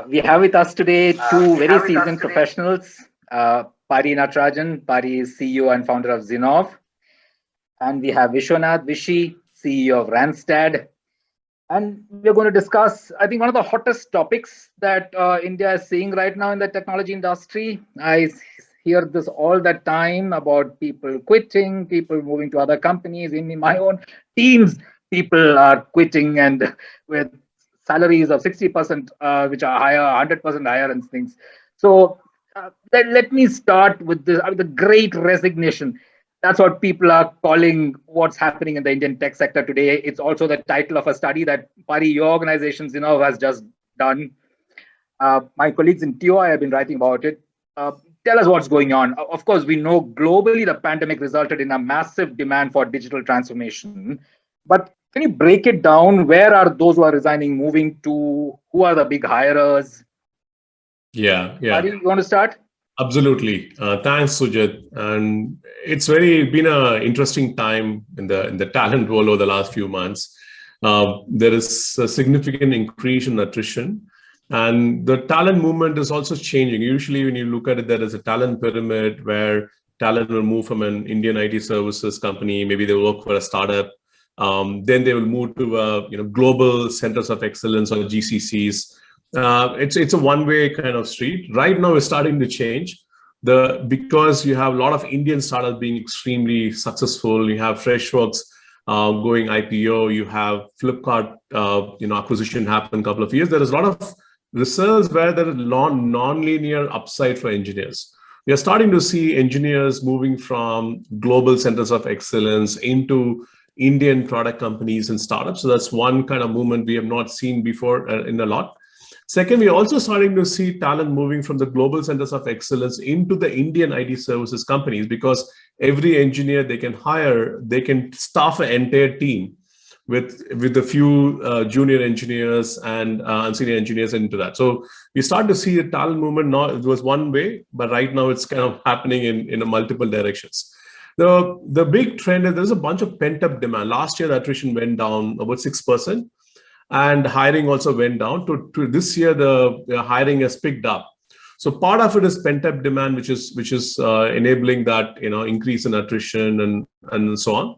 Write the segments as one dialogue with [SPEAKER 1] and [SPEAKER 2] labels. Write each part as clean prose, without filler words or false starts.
[SPEAKER 1] We have with us today two very seasoned professionals. Pari Natarajan. Pari is CEO and founder of Zinnov. And we have Viswanath, Vishy, CEO of Randstad. And we're going to discuss, I think, one of the hottest topics that India is seeing right now in the technology industry. I hear this all the time about people quitting, people moving to other companies. In my own teams, people are quitting and with salaries of 60%, which are higher, 100% higher and things. So let me start with the great resignation. That's what people are calling what's happening in the Indian tech sector today. It's also the title of a study that Pari, your organization, Zinnov, has just done. My colleagues in TOI have been writing about it. Tell us what's going on. Of course, we know globally the pandemic resulted in a massive demand for digital transformation. But can you break it down? Where are those who are resigning moving to? Who are the big hirers?
[SPEAKER 2] Yeah.
[SPEAKER 1] Pari, you want to start?
[SPEAKER 2] Absolutely. Thanks, Sujit. And it's been an interesting time in the talent world over the last few months. There is a significant increase in attrition. And the talent movement is also changing. Usually when you look at it, there is a talent pyramid where talent will move from an Indian IT services company. Maybe they work for a startup. Then they will move to global centers of excellence or GCCs. It's a one-way kind of street. Right now, it's starting to change. Because you have a lot of Indian startups being extremely successful. You have Freshworks going IPO. You have Flipkart, acquisition happened a couple of years. There is a lot of research where there is non-linear upside for engineers. We are starting to see engineers moving from global centers of excellence into Indian product companies and startups. So that's one kind of movement we have not seen before in a lot. Second, we're also starting to see talent moving from the global centers of excellence into the Indian IT services companies, because every engineer they can hire, they can staff an entire team with a few junior engineers and senior engineers into that. So we start to see a talent movement. It was one way, but right now it's kind of happening in multiple directions. The big trend is there's a bunch of pent-up demand. Last year, the attrition went down about 6%. And hiring also went down. To this year, the hiring has picked up. So part of it is pent-up demand, which is enabling that increase in attrition and so on.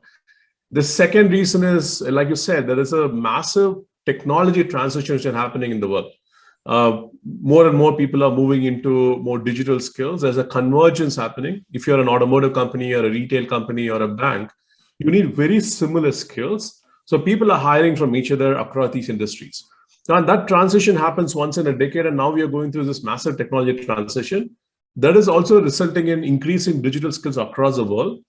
[SPEAKER 2] The second reason is, like you said, there is a massive technology transition which is happening in the world. More and more people are moving into more digital skills. There's a convergence happening. If you're an automotive company or a retail company or a bank, you need very similar skills. So people are hiring from each other across these industries. Now that transition happens once in a decade, and now we are going through this massive technology transition. That is also resulting in increasing digital skills across the world.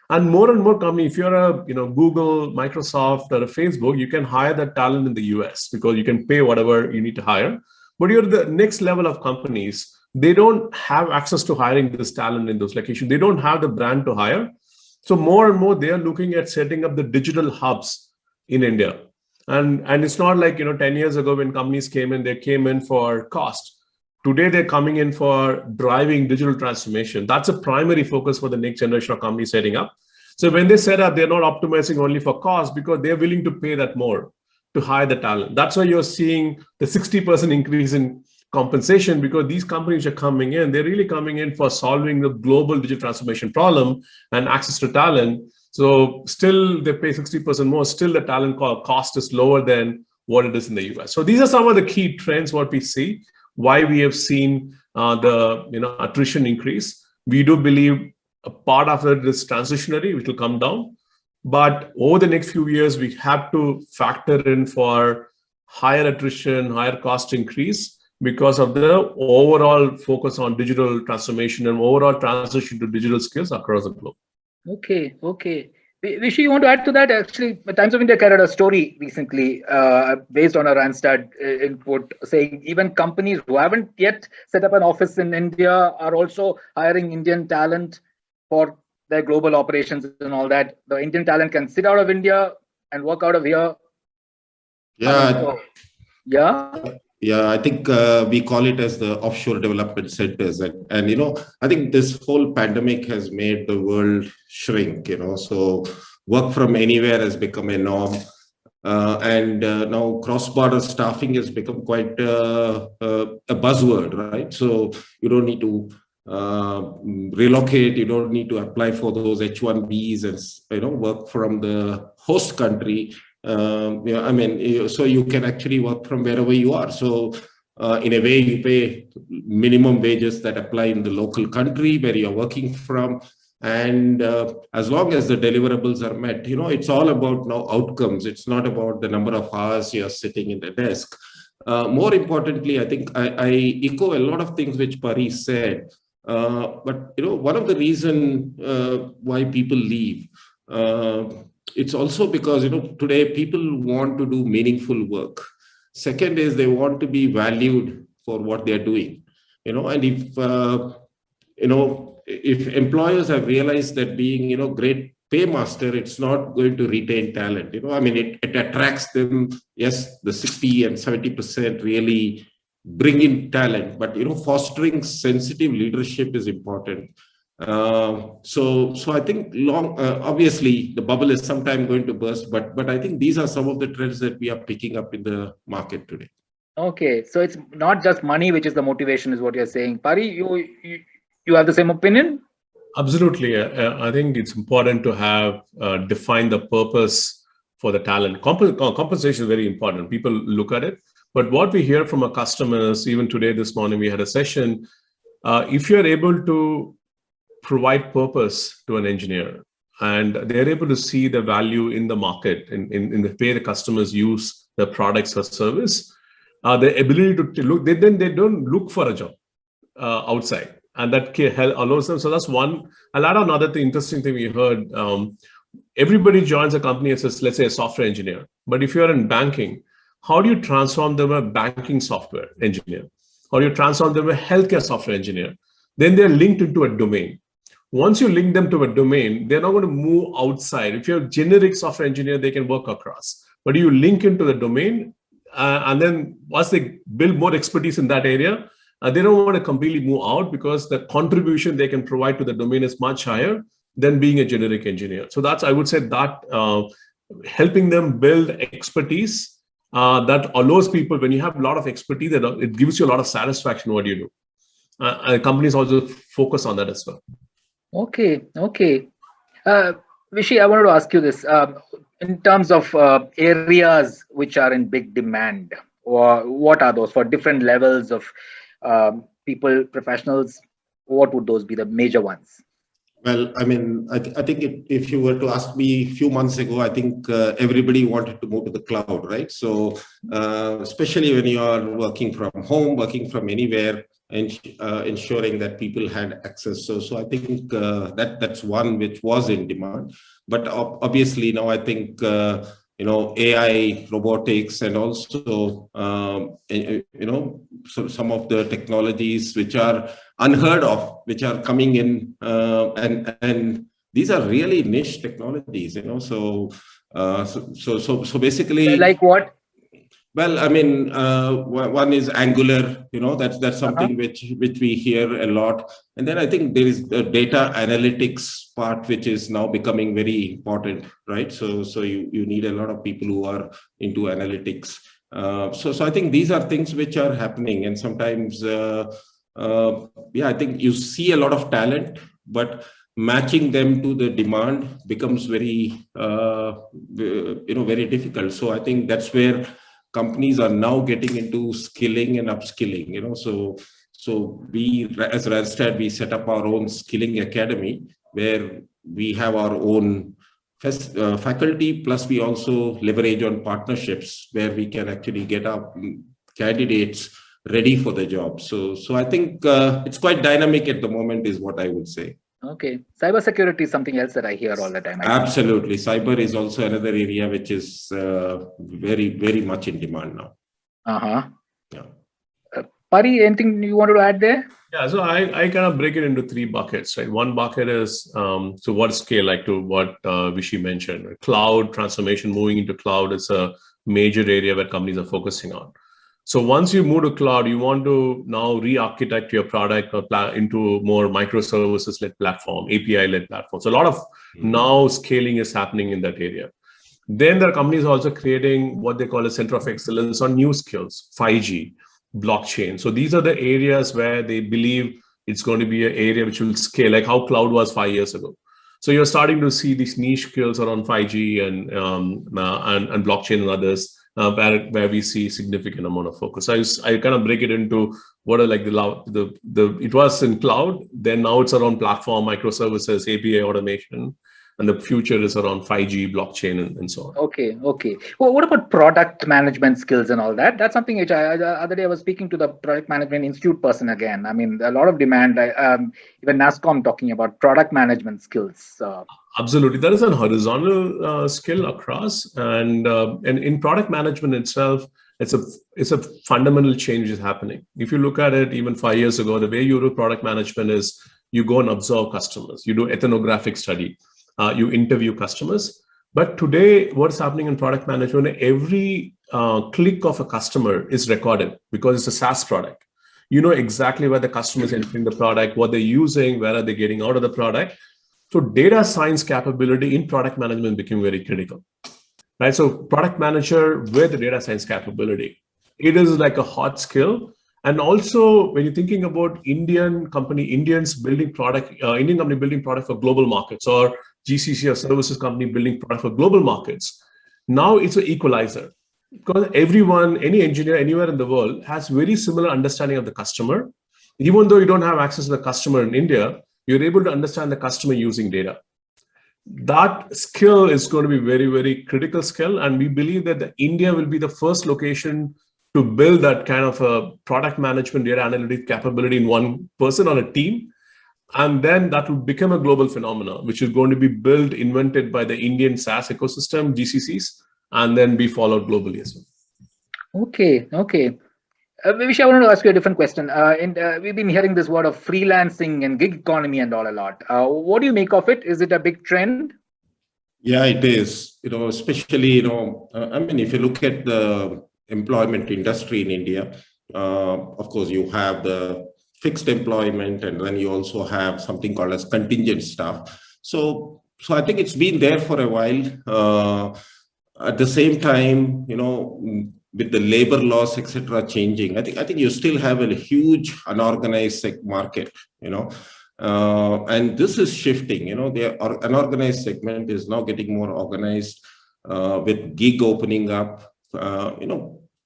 [SPEAKER 2] And more companies, if you're a Google, Microsoft, or a Facebook, you can hire that talent in the US because you can pay whatever you need to hire. But you're the next level of companies, they don't have access to hiring this talent in those locations. They don't have the brand to hire. So more and more, they are looking at setting up the digital hubs in India. And it's not like 10 years ago when companies came in, they came in for cost. Today, they're coming in for driving digital transformation. That's a primary focus for the next generation of companies setting up. So when they set up, they're not optimizing only for cost because they're willing to pay that more to hire the talent. That's why you're seeing the 60% increase in compensation, because these companies are coming in, they're really coming in for solving the global digital transformation problem and access to talent. So still they pay 60% more, still the talent cost is lower than what it is in the US. So these are some of the key trends, what we see, why we have seen the attrition increase. We do believe a part of it is transitionary, which will come down. But over the next few years, we have to factor in for higher attrition, higher cost increase because of the overall focus on digital transformation and overall transition to digital skills across the globe.
[SPEAKER 1] Okay. Vishy, you want to add to that? Actually, Times of India carried a story recently based on a Randstad input saying even companies who haven't yet set up an office in India are also hiring Indian talent for their global operations and all that. The Indian talent can sit out of India and work out of here.
[SPEAKER 3] Yeah, I think we call it as the offshore development centers. And I think this whole pandemic has made the world shrink, so work from anywhere has become a norm. Now cross-border staffing has become quite a buzzword, right? So you don't need to relocate, you don't need to apply for those H-1Bs and work from the host country. So you can actually work from wherever you are. So in a way, you pay minimum wages that apply in the local country where you're working from. And as long as the deliverables are met, it's all about now outcomes. It's not about the number of hours you're sitting in the desk. More importantly, I think I echo a lot of things which Pari said. But one of the reasons why people leave, it's also because today people want to do meaningful work. Second is they want to be valued for what they're doing. And if employers have realized that being great paymaster, it's not going to retain talent. It attracts them. Yes, the 60 and 70% really bring in talent, but fostering sensitive leadership is important. So I think obviously the bubble is sometime going to burst, but I think these are some of the trends that we are picking up in the market today.
[SPEAKER 1] Okay, so it's not just money which is the motivation, is what you're saying. Pari, you have the same opinion?
[SPEAKER 2] Absolutely. I think it's important to have defined the purpose for the talent. Compensation is very important. People look at it. But what we hear from our customers, even today, this morning, we had a session. If you're able to provide purpose to an engineer and they're able to see the value in the market, in the way the customers use the products or service, the ability to look, then they don't look for a job outside. And that allows them. So that's one. I'll add another interesting thing we heard. Everybody joins a company as, let's say, a software engineer. But if you're in banking, how do you transform them a banking software engineer? How do you transform them a healthcare software engineer? Then they're linked into a domain. Once you link them to a domain, they're not going to move outside. If you're a generic software engineer, they can work across. But you link into the domain, and then once they build more expertise in that area, they don't want to completely move out because the contribution they can provide to the domain is much higher than being a generic engineer. So I would say that helping them build expertise that allows people, when you have a lot of expertise, it gives you a lot of satisfaction what you do. Companies also focus on that as well.
[SPEAKER 1] Okay. Vishy, I wanted to ask you this. In terms of areas which are in big demand, or what are those for different levels of people, professionals? What would those be, the major ones?
[SPEAKER 3] Well, I think if you were to ask me a few months ago, I think everybody wanted to move to the cloud, right? So especially when you are working from home, working from anywhere, and ensuring that people had access. So I think that's one which was in demand. But obviously now I think AI, robotics, and also so some of the technologies which are unheard of, which are coming in, and these are really niche technologies. So basically,
[SPEAKER 1] like what?
[SPEAKER 3] Well, one is Angular. That's something which we hear a lot. And then I think there is the data analytics part, which is now becoming very important, right? So you need a lot of people who are into analytics. So I think these are things which are happening, and sometimes, I think you see a lot of talent, but matching them to the demand becomes very, very difficult. So I think that's where companies are now getting into skilling and upskilling. So we, as Randstad, we set up our own skilling academy where we have our own faculty, plus we also leverage on partnerships where we can actually get our candidates ready for the job. So I think it's quite dynamic at the moment, is what I would say.
[SPEAKER 1] Okay. Cybersecurity is something else that I hear all the time.
[SPEAKER 3] Absolutely. Cyber is also another area which is very, very much in demand now.
[SPEAKER 1] Yeah. Pari, anything you wanted to add there?
[SPEAKER 2] Yeah, so I kind of break it into three buckets, right? One bucket is, so what scale, like to what Vishy mentioned, cloud transformation, moving into cloud is a major area where companies are focusing on. So once you move to cloud, you want to now re-architect your product into more microservices-led platform, API-led platform. So a lot of now scaling is happening in that area. Then there are companies also creating what they call a center of excellence on new skills, 5G, blockchain. So these are the areas where they believe it's going to be an area which will scale, like how cloud was 5 years ago. So you're starting to see these niche skills around 5G and blockchain and others, where we see significant amount of focus. I kind of break it into what are like it was in cloud, then now it's around platform, microservices, API automation, and the future is around 5G, blockchain, and so on.
[SPEAKER 1] Okay. Well, what about product management skills and all that? That's something which the other day I was speaking to the Product Management Institute person again. I mean, a lot of demand. Even NASSCOM talking about product management skills.
[SPEAKER 2] Absolutely, there is a horizontal skill across, and in product management itself, it's a fundamental change is happening. If you look at it, even 5 years ago, the way you do product management is you go and observe customers, you do ethnographic study. You interview customers. But today, what's happening in product management, every click of a customer is recorded because it's a SaaS product. You know exactly where the customer is entering the product, what they're using, where are they getting out of the product. So data science capability in product management became very critical. Right? So product manager with data science capability, it is like a hot skill. And also, when you're thinking about Indian company building product for global markets, or GCC or services company building product for global markets, now it's an equalizer. Because any engineer anywhere in the world has very similar understanding of the customer. Even though you don't have access to the customer in India, you're able to understand the customer using data. That skill is going to be very, very critical skill. And we believe that India will be the first location to build that kind of a product management data analytics capability in one person on a team. And then that will become a global phenomenon, which is going to be invented by the Indian SaaS ecosystem, GCCs, and then be followed globally as well.
[SPEAKER 1] Okay. Vish, I wanted to ask you a different question. We've been hearing this word of freelancing and gig economy and all a lot. What do you make of it? Is it a big trend?
[SPEAKER 3] Yeah, it is. Especially, I mean, if you look at the employment industry in India, of course, you have the fixed employment, and then you also have something called as contingent staff. So I think it's been there for a while. At the same time, with the labor laws, etc., changing, I think you still have a huge unorganized market, and this is shifting. The unorganized segment is now getting more organized with gig opening up.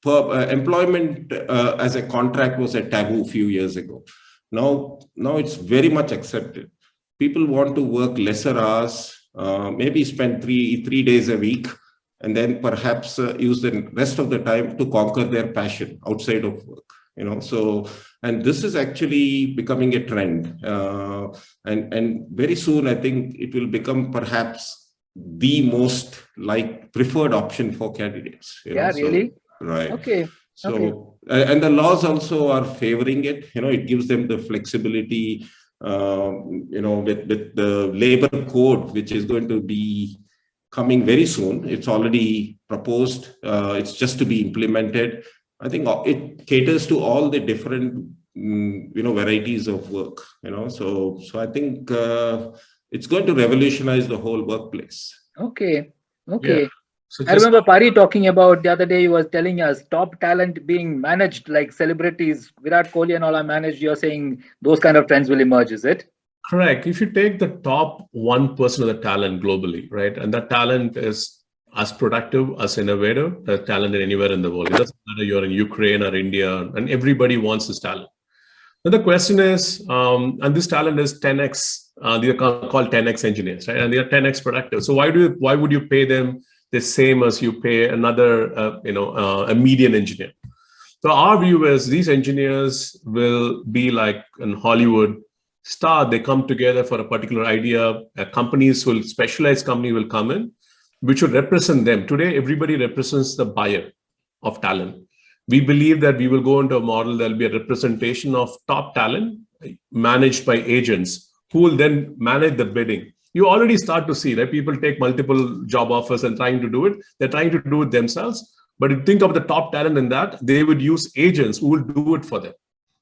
[SPEAKER 3] Employment as a contract was a taboo a few years ago. Now it's very much accepted. People want to work lesser hours, maybe spend three days a week, and then perhaps use the rest of the time to conquer their passion outside of work. So, and this is actually becoming a trend, and very soon I think it will become perhaps the most preferred option for candidates.
[SPEAKER 1] Really?
[SPEAKER 3] Right.
[SPEAKER 1] Okay.
[SPEAKER 3] So, and the laws also are favoring it. It gives them the flexibility, with the labor code, which is going to be coming very soon. It's already proposed. It's just to be implemented. I think it caters to all the different, varieties of work. So I think it's going to revolutionize the whole workplace.
[SPEAKER 1] Okay.
[SPEAKER 2] Yeah. So
[SPEAKER 1] I remember Pari talking about the other day. He was telling us top talent being managed like celebrities. Virat Kohli and all are managed. You're saying those kind of trends will emerge, is it?
[SPEAKER 2] Correct. If you take the top 1% of the talent globally, right, and that talent is as productive, as innovative, the talent anywhere in the world. It doesn't matter you're in Ukraine or India, and everybody wants this talent. Then the question is, and this talent is 10x. They are called 10x engineers, right? And they are 10x productive. So why would you pay them the same as you pay another, a median engineer? So our view is these engineers will be like in Hollywood star. They come together for a particular idea. Specialized company will come in, which will represent them. Today, everybody represents the buyer of talent. We believe that we will go into a model that will be a representation of top talent managed by agents who will then manage the bidding. You already start to see that people take multiple job offers and trying to do it. They're trying to do it themselves. But if you think of the top talent in that, they would use agents who will do it for them.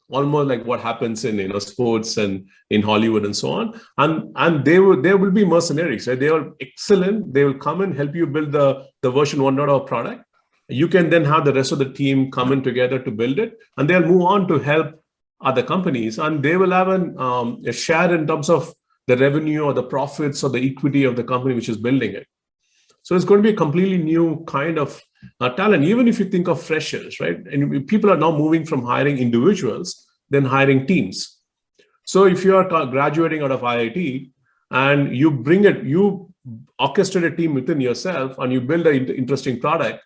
[SPEAKER 2] almost like what happens in sports and in Hollywood and so on. And there will be mercenaries, right? They are excellent. They will come and help you build the version 1.0 product. You can then have the rest of the team come in together to build it, and they'll move on to help other companies, and they will have a share in terms of the revenue or the profits or the equity of the company which is building it. So it's going to be a completely new kind of talent, even if you think of freshers, right? And people are now moving from hiring individuals than hiring teams. So if you are graduating out of IIT and you orchestrate a team within yourself and you build an interesting product,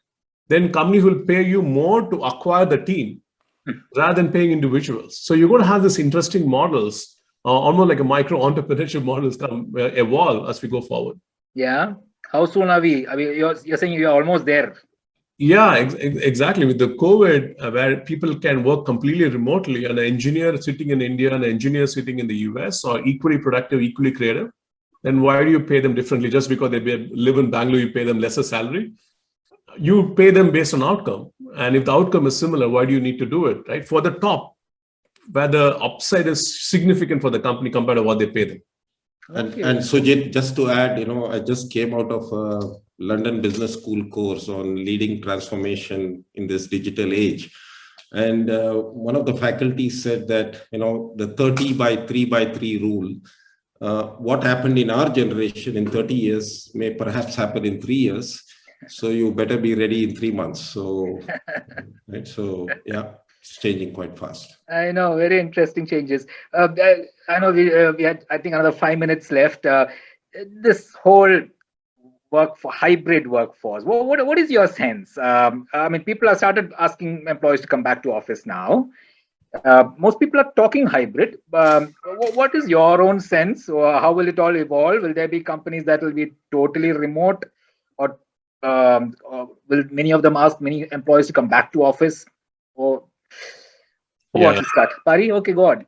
[SPEAKER 2] then companies will pay you more to acquire the team rather than paying individuals. So you're going to have this interesting models, almost like a micro entrepreneurship models evolve as we go forward.
[SPEAKER 1] Yeah. How soon are we? I mean, you're saying you're almost there.
[SPEAKER 2] Yeah, exactly. With the COVID, where people can work completely remotely, and an engineer sitting in India and an engineer sitting in the US are equally productive, equally creative, then why do you pay them differently? Just because they live in Bangalore, you pay them lesser salary? You pay them based on outcome. And if the outcome is similar, why do you need to do it, right? For the top, where the upside is significant for the company compared to what they pay them.
[SPEAKER 3] Okay. And Sujit, just to add, I just came out of a London Business School course on leading transformation in this digital age. And one of the faculty said that, the 30 by 3 by 3 rule, what happened in our generation in 30 years may perhaps happen in 3 years. So you better be ready in 3 months. So, right. So, yeah. It's changing quite fast.
[SPEAKER 1] I know, very interesting changes. I know we had, I think, another 5 minutes left. This whole hybrid workforce. What is your sense? I mean, people have started asking employees to come back to office now. Most people are talking hybrid. What is your own sense? Or how will it all evolve? Will there be companies that will be totally remote, or will many of them ask many employees to come back to office? Or who wants to start? Pari, okay, go on.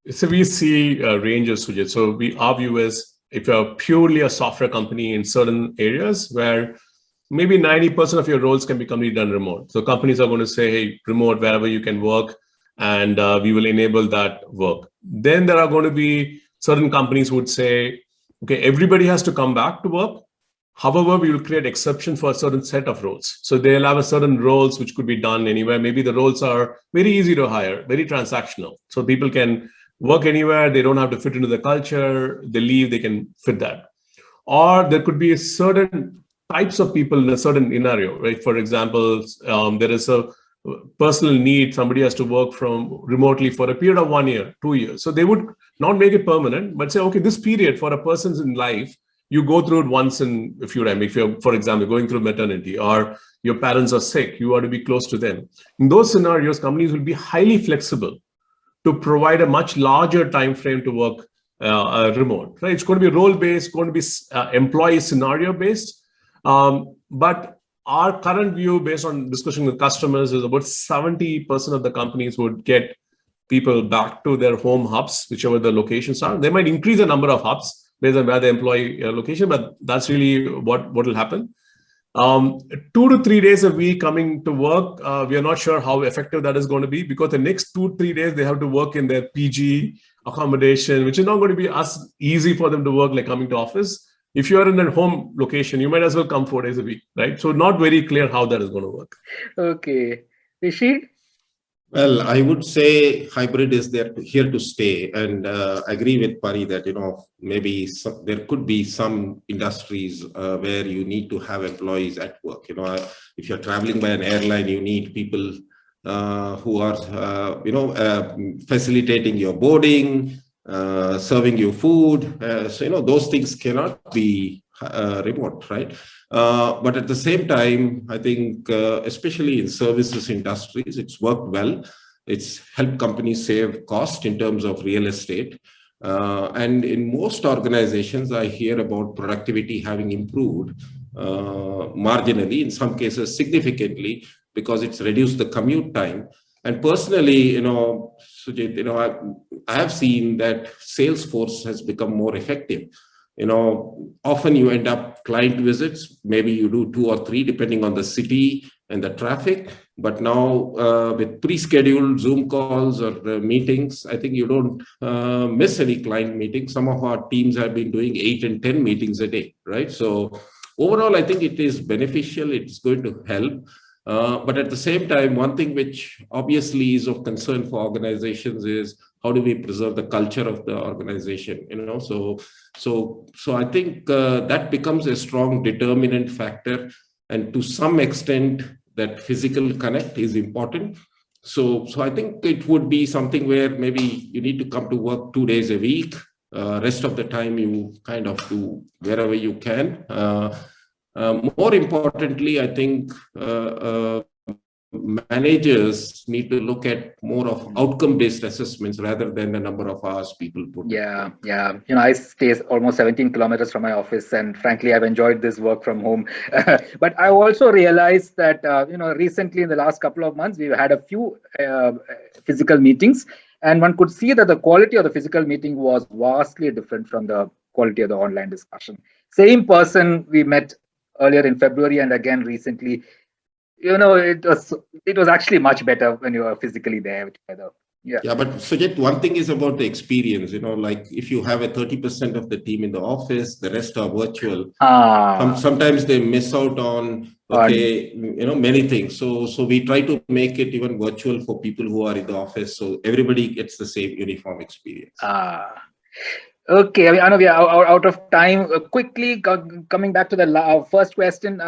[SPEAKER 2] So we see ranges, Sujit. So our view is, if you're purely a software company in certain areas where maybe 90% of your roles can be completely done remote. So companies are going to say, hey, remote, wherever you can work, and we will enable that work. Then there are going to be certain companies who would say, okay, everybody has to come back to work. However, we will create exceptions for a certain set of roles. So they'll have a certain roles which could be done anywhere. Maybe the roles are very easy to hire, very transactional. So people can work anywhere. They don't have to fit into the culture. They leave, they can fit that. Or there could be certain types of people in a certain scenario, right? For example, there is a personal need. Somebody has to work from remotely for a period of 1 year, 2 years. So they would not make it permanent, but say, okay, this period for a person's in life, you go through it once in a few times. If you're, for example, going through maternity, or your parents are sick, you want to be close to them. In those scenarios, companies will be highly flexible to provide a much larger time frame to work remote. Right? It's going to be role-based, going to be employee scenario-based. But our current view, based on discussion with customers, is about 70% of the companies would get people back to their home hubs, whichever the locations are. They might increase the number of hubs based on where the employee location, but that's really what will happen. 2 to 3 days a week coming to work, we are not sure how effective that is going to be, because the next 2-3 days they have to work in their PG accommodation, which is not going to be as easy for them to work like coming to office. If you are in a home location, you might as well come 4 days a week, right? So not very clear how that is going to work.
[SPEAKER 1] Okay. Rishi?
[SPEAKER 3] Well, I would say hybrid is here to stay, and I agree with Pari that maybe there could be some industries where you need to have employees at work. If you're traveling by an airline, you need people who are facilitating your boarding, serving you food. So those things cannot be remote, right? But at the same time, I think, especially in services industries, it's worked well. It's helped companies save cost in terms of real estate. And in most organizations, I hear about productivity having improved marginally, in some cases significantly, because it's reduced the commute time. And personally, Sujit, I have seen that Salesforce has become more effective. Often you end up client visits, maybe you do 2 or 3 depending on the city and the traffic. But now with pre-scheduled Zoom calls or meetings, I think you don't miss any client meetings. Some of our teams have been doing 8 and 10 meetings a day, right? So overall, I think it is beneficial. It's going to help. But at the same time, one thing which obviously is of concern for organizations is how do we preserve the culture of the organization? So I think that becomes a strong determinant factor, and to some extent, that physical connect is important. So I think it would be something where maybe you need to come to work 2 days a week. Rest of the time you kind of do wherever you can. More importantly, I think managers need to look at more of outcome-based assessments rather than the number of hours people put in.
[SPEAKER 1] Yeah. I stay almost 17 kilometers from my office, and frankly, I've enjoyed this work from home. But I also realized that, recently in the last couple of months, we've had a few physical meetings, and one could see that the quality of the physical meeting was vastly different from the quality of the online discussion. Same person we met earlier in February and again recently. It was actually much better when you were physically there together.
[SPEAKER 3] Yeah, but Sujit, one thing is about the experience. Like if you have a 30% of the team in the office, the rest are virtual. Sometimes they miss out on many things. So we try to make it even virtual for people who are in the office, so everybody gets the same uniform experience.
[SPEAKER 1] Okay, I know we are out of time. Quickly coming back to the first question,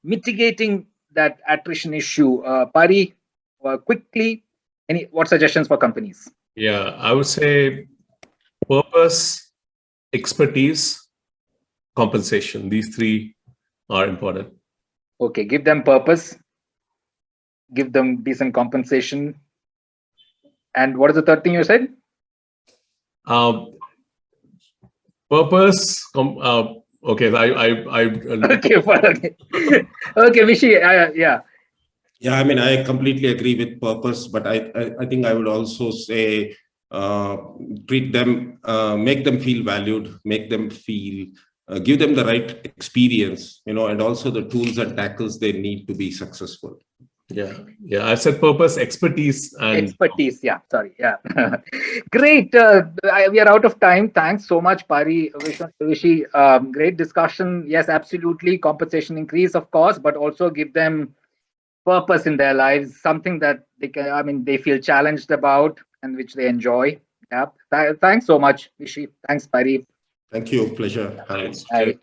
[SPEAKER 1] mitigating that attrition issue. Pari, quickly, what suggestions for companies?
[SPEAKER 2] Yeah, I would say purpose, expertise, compensation. These three are important.
[SPEAKER 1] Okay, give them purpose, give them decent compensation. And what is the third thing you said?
[SPEAKER 2] Purpose. Okay,
[SPEAKER 1] Okay, Vishy. Yeah.
[SPEAKER 3] Yeah, I mean, I completely agree with purpose, but I think I would also say treat them, make them feel valued, make them feel, give them the right experience, and also the tools and tackles they need to be successful.
[SPEAKER 2] Yeah. I said purpose, expertise, and
[SPEAKER 1] expertise. Yeah, sorry. Yeah, great. We are out of time. Thanks so much, Pari, Vishy. Great discussion. Yes, absolutely. Compensation increase, of course, but also give them purpose in their lives, something that they feel challenged about and which they enjoy. Yeah. Thanks so much, Vishy. Thanks, Pari.
[SPEAKER 3] Thank you. Pleasure.
[SPEAKER 2] thanks.
[SPEAKER 1] Bye.